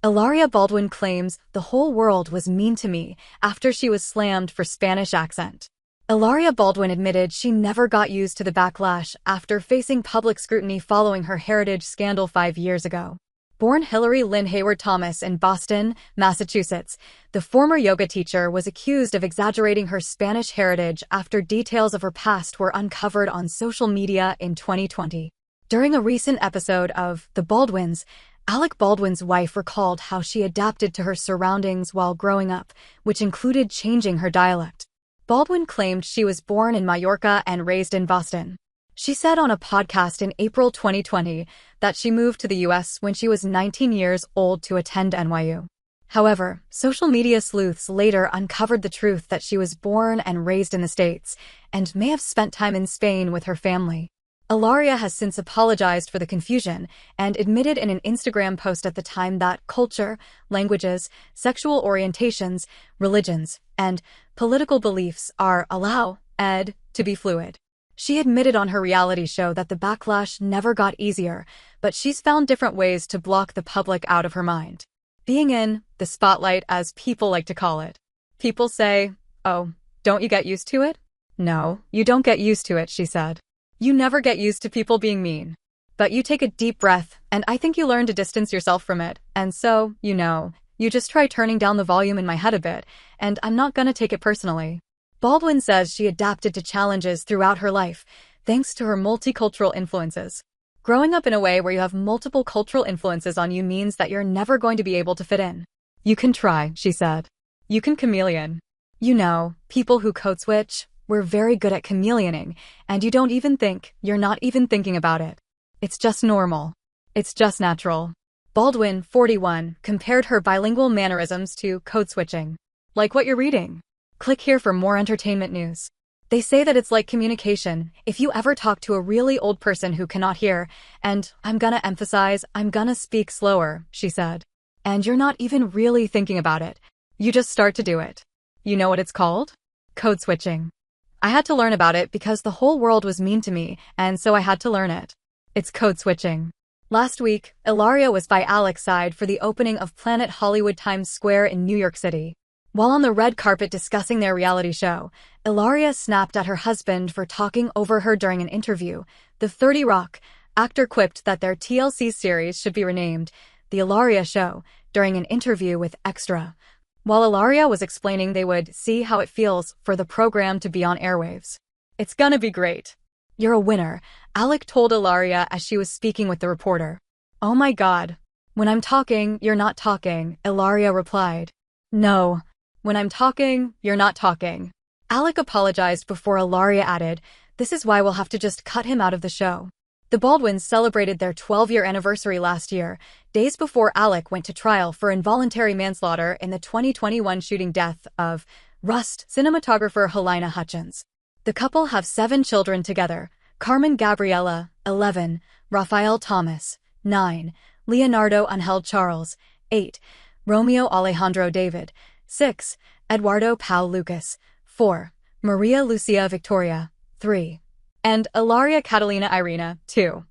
Hilaria Baldwin claims the whole world was mean to me after she was slammed for Spanish accent. Hilaria Baldwin admitted she never got used to the backlash after facing public scrutiny following her heritage scandal 5 years ago. Born Hillary Lynn Hayward Thomas in Boston, Massachusetts, the former yoga teacher was accused of exaggerating her Spanish heritage after details of her past were uncovered on social media in 2020. During a recent episode of The Baldwins, Alec Baldwin's wife recalled how she adapted to her surroundings while growing up, which included changing her dialect. Baldwin claimed she was born in Mallorca and raised in Boston. She said on a podcast in April 2020 that she moved to the US when she was 19 years old to attend NYU. However, social media sleuths later uncovered the truth that she was born and raised in the States and may have spent time in Spain with her family. Hilaria has since apologized for the confusion and admitted in an Instagram post at the time that culture, languages, sexual orientations, religions, and political beliefs are allowed to be fluid. She admitted on her reality show that the backlash never got easier, but she's found different ways to block the public out of her mind. Being in the spotlight, as people like to call it. People say, "Oh, don't you get used to it?" "No, you don't get used to it," she said. "You never get used to people being mean. But you take a deep breath, and I think you learn to distance yourself from it, and so, you just try turning down the volume in my head a bit, and I'm not gonna take it personally." Baldwin says she adapted to challenges throughout her life, thanks to her multicultural influences. Growing up in a way where you have multiple cultural influences on you means that you're never going to be able to fit in. "You can try," she said. "You can chameleon. People who code switch, we're very good at chameleoning, and you're not even thinking about it. It's just normal. It's just natural." Baldwin, 41, compared her bilingual mannerisms to code switching. Like what you're reading. Click here for more entertainment news. They say that it's like communication. If you ever talk to a really old person who cannot hear, and I'm gonna speak slower, she said. And you're not even really thinking about it. You just start to do it. You know what it's called? Code switching. I had to learn about it because the whole world was mean to me, and so I had to learn it. It's code switching. Last week, Hilaria was by Alec's side for the opening of Planet Hollywood Times Square in New York City. While on the red carpet discussing their reality show, Hilaria snapped at her husband for talking over her during an interview. The 30 Rock actor quipped that their TLC series should be renamed The Hilaria Show during an interview with Extra, while Hilaria was explaining they would see how it feels for the program to be on airwaves. "It's gonna be great. You're a winner," Alec told Hilaria as she was speaking with the reporter. "Oh my God. When I'm talking, you're not talking," Hilaria replied. "No. When I'm talking, you're not talking." Alec apologized before Hilaria added, "This is why we'll have to just cut him out of the show." The Baldwins celebrated their 12-year anniversary last year, days before Alec went to trial for involuntary manslaughter in the 2021 shooting death of Rust cinematographer Halyna Hutchins. The couple have 7 children together: Carmen Gabriela, 11, Rafael Thomas, 9, Leonardo Angel Charles, 8, Romeo Alejandro David, 6, Eduardo Pau Lucas, 4, Maria Lucia Victoria, 3, and Hilaria Catalina Irina, 2.